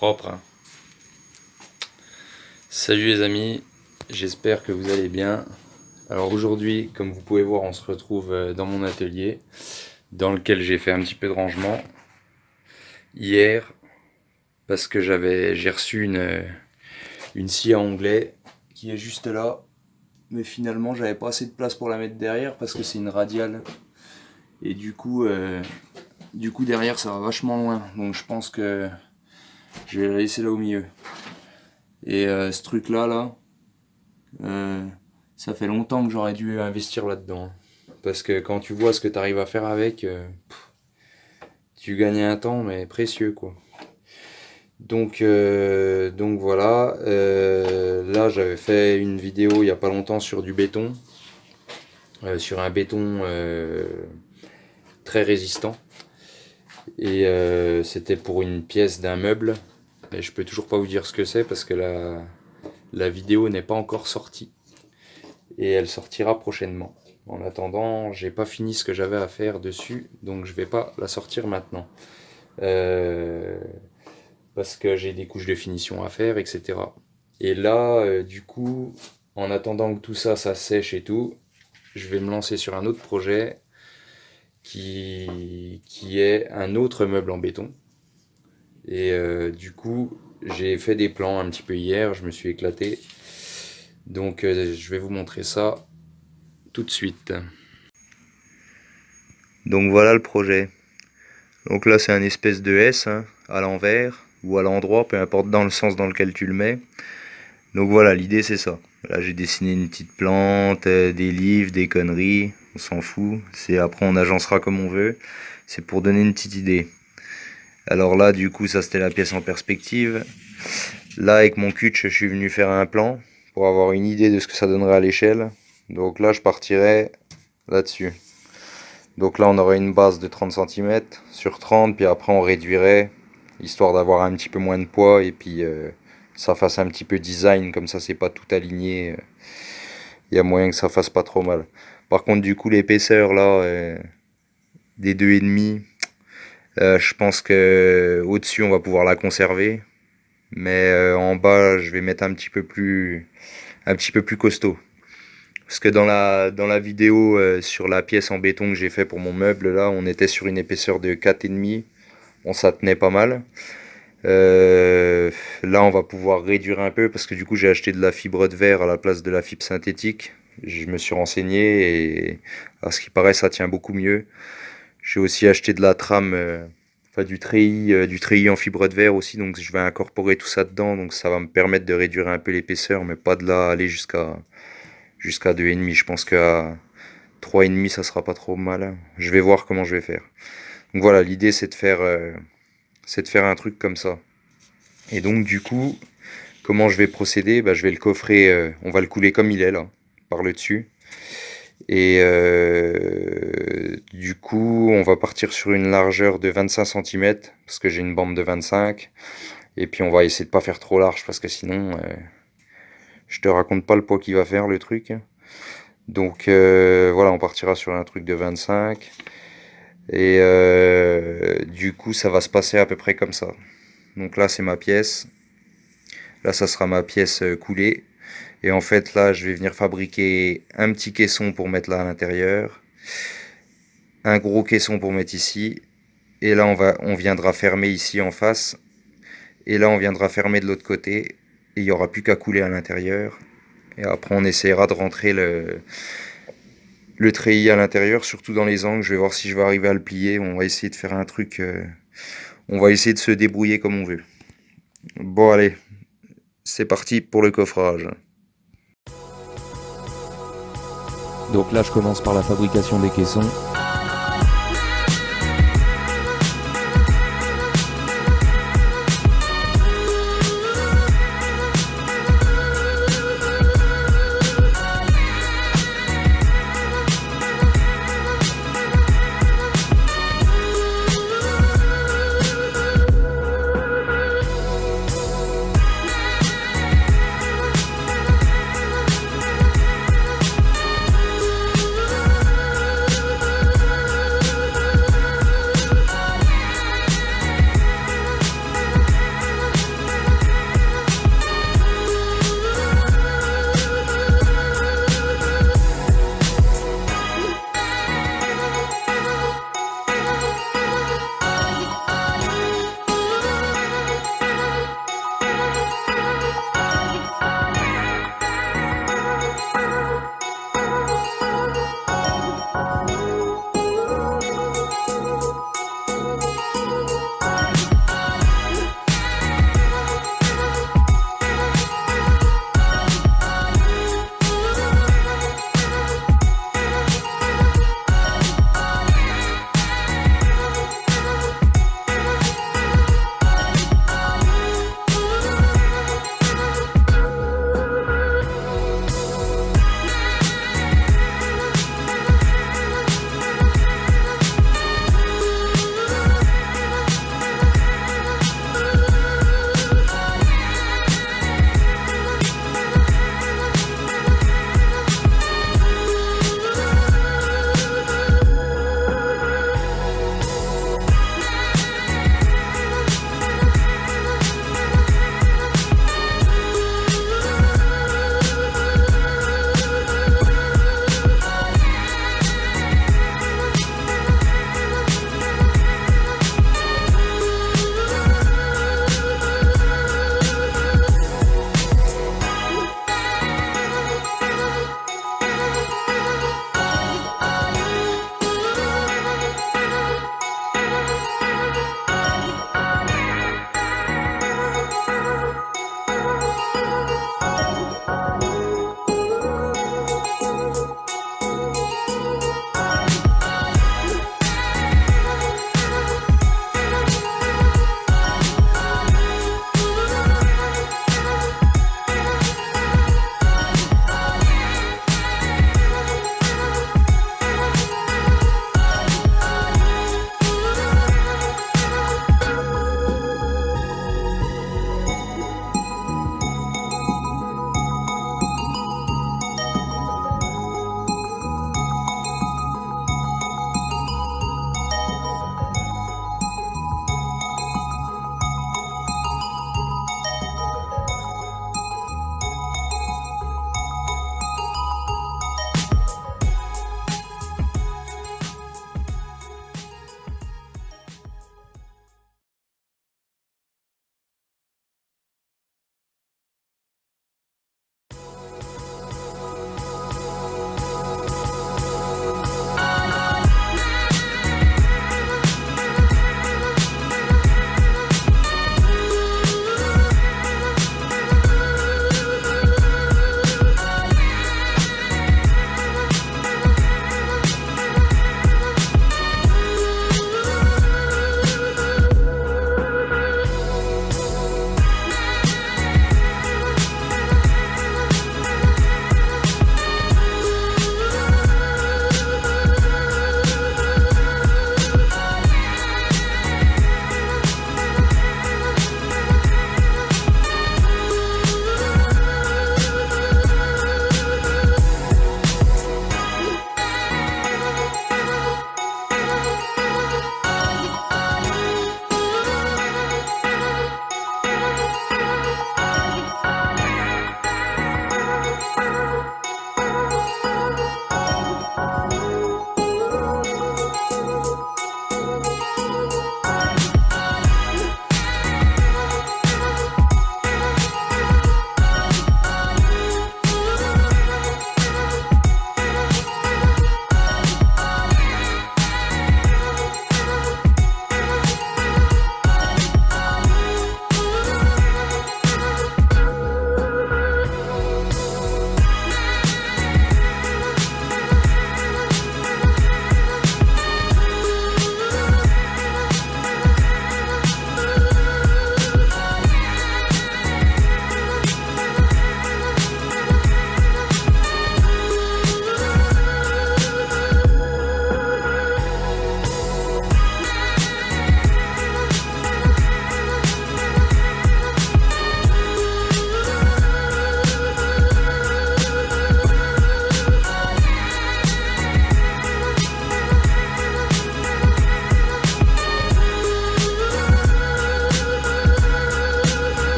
Propre, hein. Salut les amis, j'espère que vous allez bien. Alors aujourd'hui, comme vous pouvez voir, on se retrouve dans mon atelier dans lequel j'ai fait un petit peu de rangement hier parce que j'ai reçu une scie à onglet qui est juste là, mais finalement j'avais pas assez de place pour la mettre derrière parce que c'est une radiale et du coup derrière ça va vachement loin, donc je pense que je vais la laisser là au milieu. Et ce truc là, ça fait longtemps que j'aurais dû investir là-dedans. Parce que quand tu vois ce que tu arrives à faire avec, tu gagnes un temps mais précieux quoi. Donc voilà, là j'avais fait une vidéo il n'y a pas longtemps sur du béton, sur un béton très résistant. Et c'était pour une pièce d'un meuble. Et je peux toujours pas vous dire ce que c'est parce que la vidéo n'est pas encore sortie. Et elle sortira prochainement. En attendant, j'ai pas fini ce que j'avais à faire dessus, donc je vais pas la sortir maintenant. Parce que j'ai des couches de finition à faire, etc. Et là, du coup, en attendant que tout ça sèche et tout, je vais me lancer sur un autre projet qui est un autre meuble en béton. Et du coup, j'ai fait des plans un petit peu hier, je me suis éclaté. Donc je vais vous montrer ça tout de suite. Donc voilà le projet. Donc là c'est un espèce de S hein, à l'envers ou à l'endroit, peu importe dans le sens dans lequel tu le mets. Donc voilà, l'idée c'est ça. Là j'ai dessiné une petite plante, des livres, des conneries, on s'en fout. Après on agencera comme on veut. C'est pour donner une petite idée. Alors là du coup ça c'était la pièce en perspective. Là avec mon cutch je suis venu faire un plan pour avoir une idée de ce que ça donnerait à l'échelle. Donc là je partirais là-dessus. Donc là on aurait une base de 30 cm sur 30, puis après on réduirait, histoire d'avoir un petit peu moins de poids, et puis ça fasse un petit peu design, comme ça c'est pas tout aligné, il y a moyen que ça fasse pas trop mal. Par contre du coup l'épaisseur là, des 2,5, je pense que au-dessus on va pouvoir la conserver, mais en bas je vais mettre un petit peu plus costaud. Parce que dans la vidéo sur la pièce en béton que j'ai fait pour mon meuble, là, on était sur une épaisseur de 4,5. Bon, ça tenait pas mal. Là, on va pouvoir réduire un peu parce que du coup, j'ai acheté de la fibre de verre à la place de la fibre synthétique. Je me suis renseigné et à ce qui paraît, ça tient beaucoup mieux. J'ai aussi acheté de la trame, du treillis en fibre de verre aussi. Donc, je vais incorporer tout ça dedans. Donc, ça va me permettre de réduire un peu l'épaisseur, mais pas de là aller jusqu'à 2,5. Je pense qu'à 3,5 ça sera pas trop mal. Je vais voir comment je vais faire. Donc voilà, l'idée c'est de faire un truc comme ça. Et donc du coup, comment je vais procéder? Je vais le coffrer, on va le couler comme il est là, par le dessus. Et du coup, on va partir sur une largeur de 25 cm, parce que j'ai une bande de 25. Et puis on va essayer de pas faire trop large, parce que sinon... je te raconte pas le poids qu'il va faire le truc. Donc voilà, on partira sur un truc de 25. Et du coup, ça va se passer à peu près comme ça. Donc là, c'est ma pièce. Là, ça sera ma pièce coulée. Et en fait, là, je vais venir fabriquer un petit caisson pour mettre là à l'intérieur. Un gros caisson pour mettre ici. Et là, on viendra fermer ici en face. Et là, on viendra fermer de l'autre côté. Et il n'y aura plus qu'à couler à l'intérieur. Et après on essaiera de rentrer le treillis à l'intérieur, surtout dans les angles. Je vais voir si je vais arriver à le plier. On va essayer de faire un truc, on va essayer de se débrouiller comme on veut. Bon allez, c'est parti pour le coffrage. Donc là je commence par la fabrication des caissons.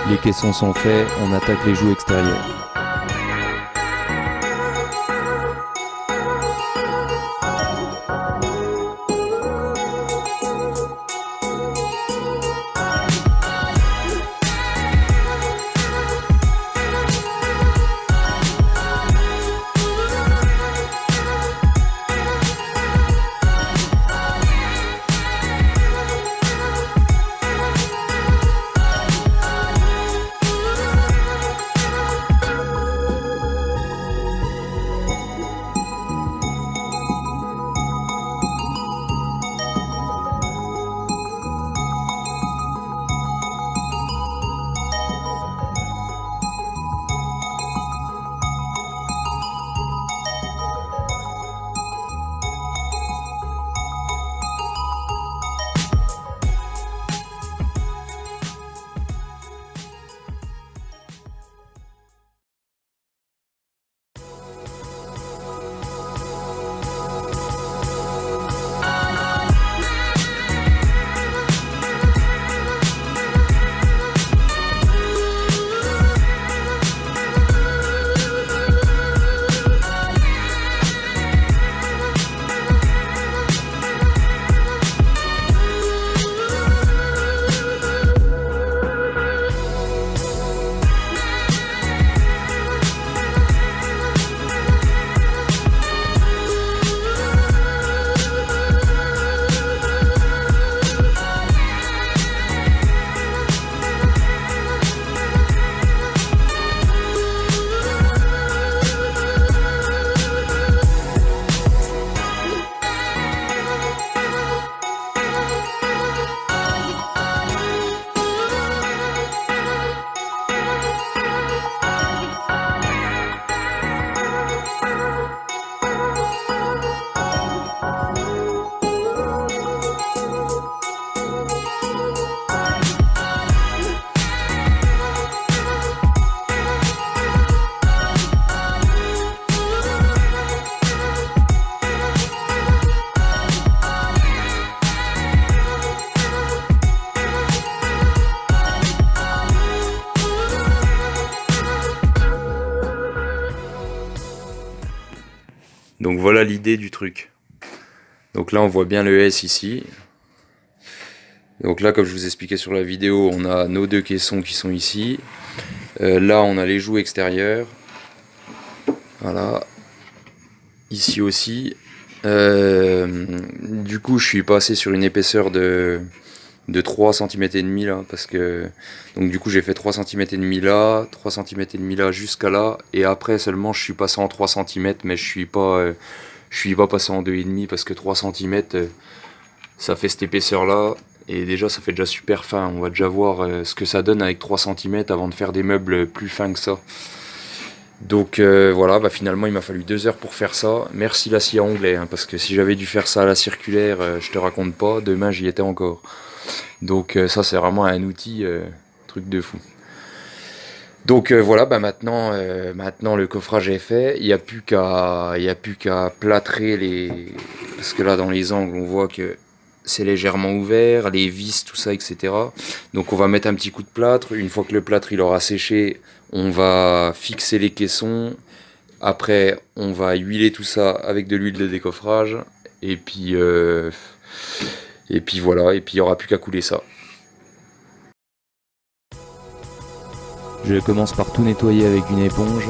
Les caissons sont faits, on attaque les joues extérieures. Donc voilà l'idée du truc. Donc là on voit bien le S ici. Donc là, comme je vous expliquais sur la vidéo, on a nos deux caissons qui sont ici. Là on a les joues extérieures. Voilà. Ici aussi. Du coup je suis passé sur une épaisseur de 3 cm et demi là, parce que donc du coup j'ai fait 3 cm et demi là, 3 cm et demi là jusqu'à là, et après seulement je suis passé en 3 cm, mais je suis pas passé en 2,5 parce que 3 cm ça fait cette épaisseur là, et déjà ça fait déjà super fin. On va déjà voir ce que ça donne avec 3 cm avant de faire des meubles plus fins que ça. Donc voilà, bah finalement il m'a fallu 2 heures pour faire ça. Merci la scie à onglet, hein, parce que si j'avais dû faire ça à la circulaire, je te raconte pas, demain j'y étais encore. Donc ça c'est vraiment un outil, truc de fou. Donc voilà, bah maintenant le coffrage est fait. Il n'y a plus qu'à plâtrer les... Parce que là dans les angles on voit que c'est légèrement ouvert, les vis, tout ça, etc. Donc on va mettre un petit coup de plâtre. Une fois que le plâtre il aura séché, on va fixer les caissons. Après on va huiler tout ça avec de l'huile de décoffrage. Et puis voilà, et puis il n'y aura plus qu'à couler ça. Je commence par tout nettoyer avec une éponge.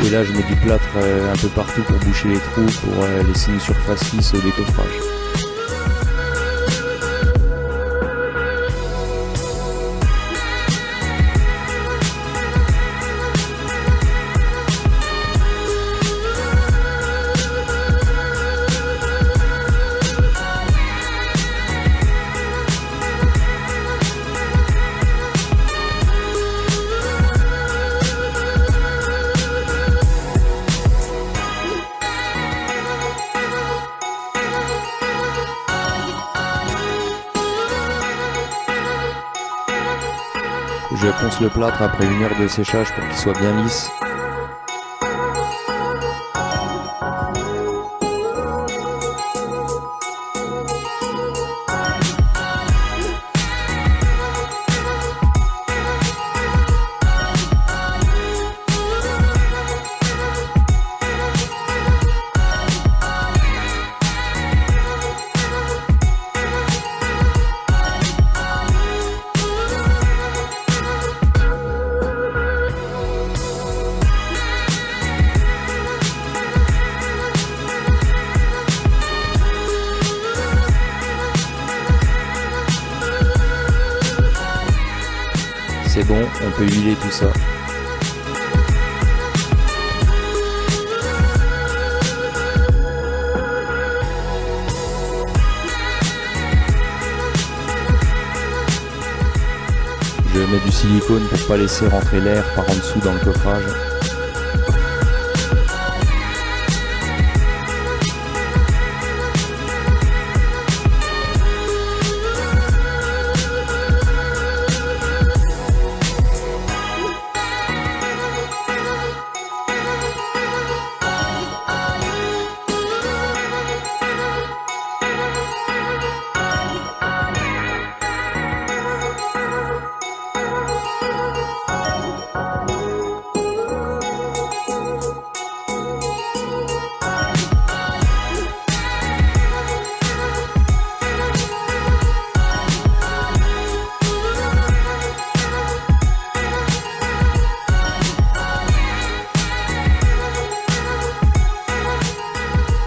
Et là je mets du plâtre un peu partout pour boucher les trous, pour laisser une surface lisse au décoffrage. Je ponce le plâtre après 1 heure de séchage pour qu'il soit bien lisse. on peut huiler tout ça. Je mets du silicone pour pas laisser rentrer l'air par en dessous dans le coffrage.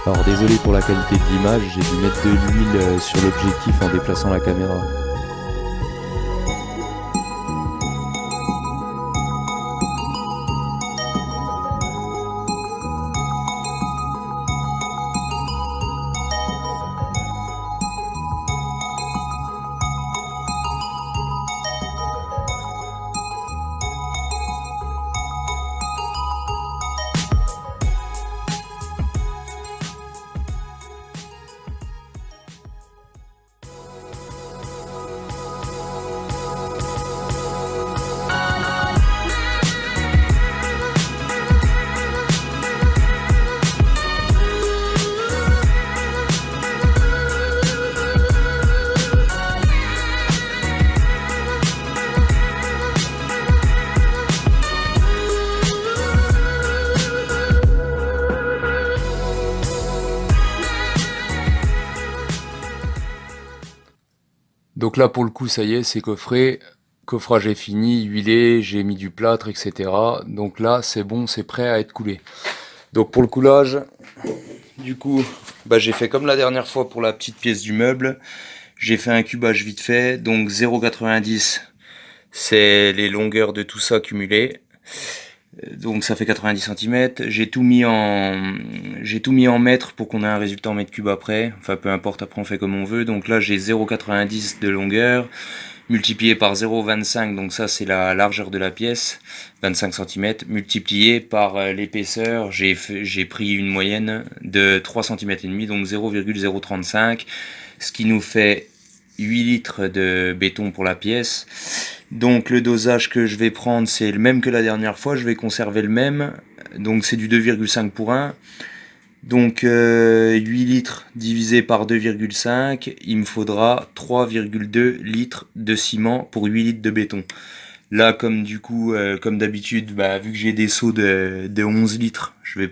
Alors désolé pour la qualité de l'image, j'ai dû mettre de l'huile sur l'objectif en déplaçant la caméra. Donc là pour le coup ça y est, c'est coffré, coffrage est fini, huilé, j'ai mis du plâtre, etc. Donc là c'est bon, c'est prêt à être coulé. Donc pour le coulage, du coup, j'ai fait comme la dernière fois pour la petite pièce du meuble. J'ai fait un cubage vite fait, donc 0,90 c'est les longueurs de tout ça cumulées. Donc ça fait 90 cm. J'ai tout mis en mètres pour qu'on ait un résultat en mètres cubes après. Enfin peu importe, après on fait comme on veut. Donc là j'ai 0,90 de longueur multiplié par 0,25, donc ça c'est la largeur de la pièce, 25 cm, multiplié par l'épaisseur, j'ai pris une moyenne de 3 cm et demi, donc 0,035, ce qui nous fait 8 litres de béton pour la pièce. Donc le dosage que je vais prendre c'est le même que la dernière fois, je vais conserver le même, donc c'est du 2,5 pour 1. Donc 8 litres divisé par 2,5, il me faudra 3,2 litres de ciment pour 8 litres de béton. Là comme du coup, comme d'habitude, vu que j'ai des seaux de 11 litres, je vais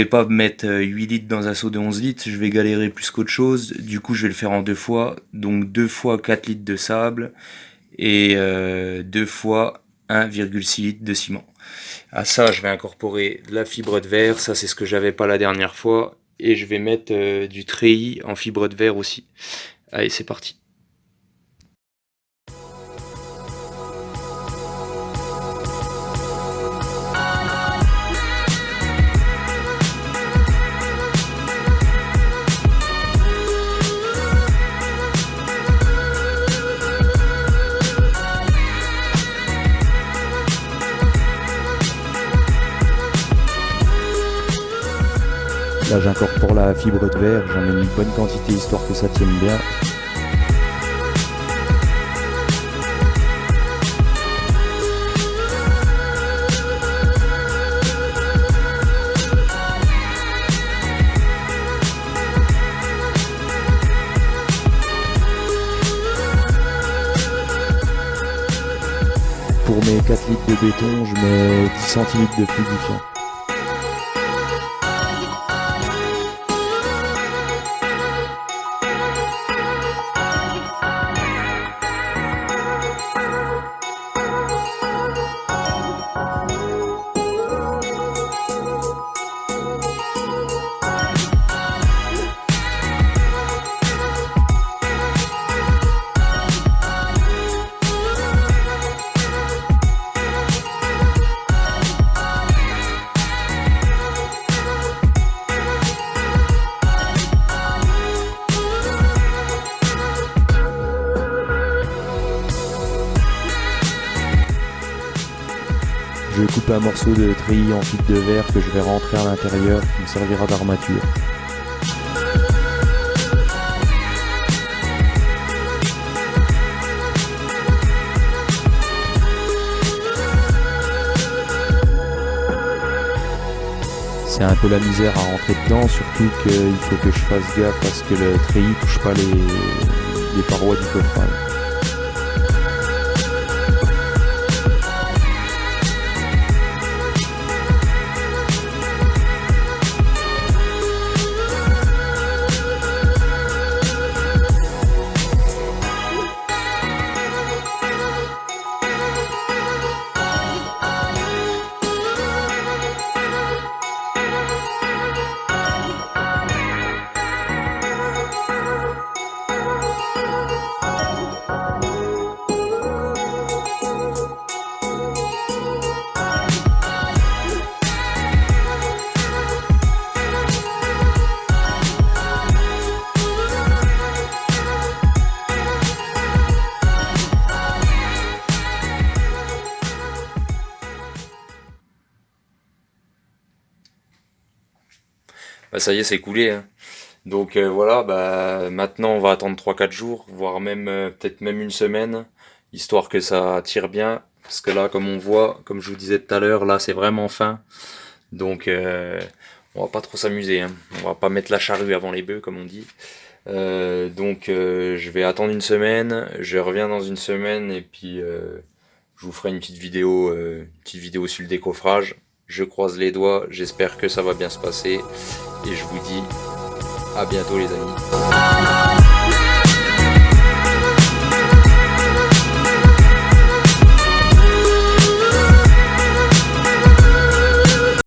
pas mettre 8 litres dans un seau de 11 litres, je vais galérer plus qu'autre chose. Du coup je vais le faire en 2 fois, donc 2 fois 4 litres de sable et 2 fois 1,6 litres de ciment. À ça, je vais incorporer la fibre de verre, ça c'est ce que j'avais pas la dernière fois, et je vais mettre du treillis en fibre de verre aussi. Allez, c'est parti. Là j'incorpore la fibre de verre, j'en mets une bonne quantité histoire que ça tienne bien. Pour mes 4 litres de béton, je mets 10 centilitres de fluidifiant. Je coupe un morceau de treillis en fibre de verre que je vais rentrer à l'intérieur qui me servira d'armature. C'est un peu la misère à rentrer dedans, surtout qu'il faut que je fasse gaffe parce que le treillis touche pas les parois du coffrage. Bah ça y est, c'est coulé, hein. Donc voilà, bah maintenant on va attendre 3-4 jours, voire même peut-être même une semaine, histoire que ça tire bien. Parce que là, comme on voit, comme je vous disais tout à l'heure, là c'est vraiment fin. Donc on va pas trop s'amuser, hein. On va pas mettre la charrue avant les bœufs, comme on dit. Je vais attendre une semaine, je reviens dans une semaine et puis je vous ferai une petite vidéo sur le décoffrage. Je croise les doigts, j'espère que ça va bien se passer et je vous dis à bientôt les amis.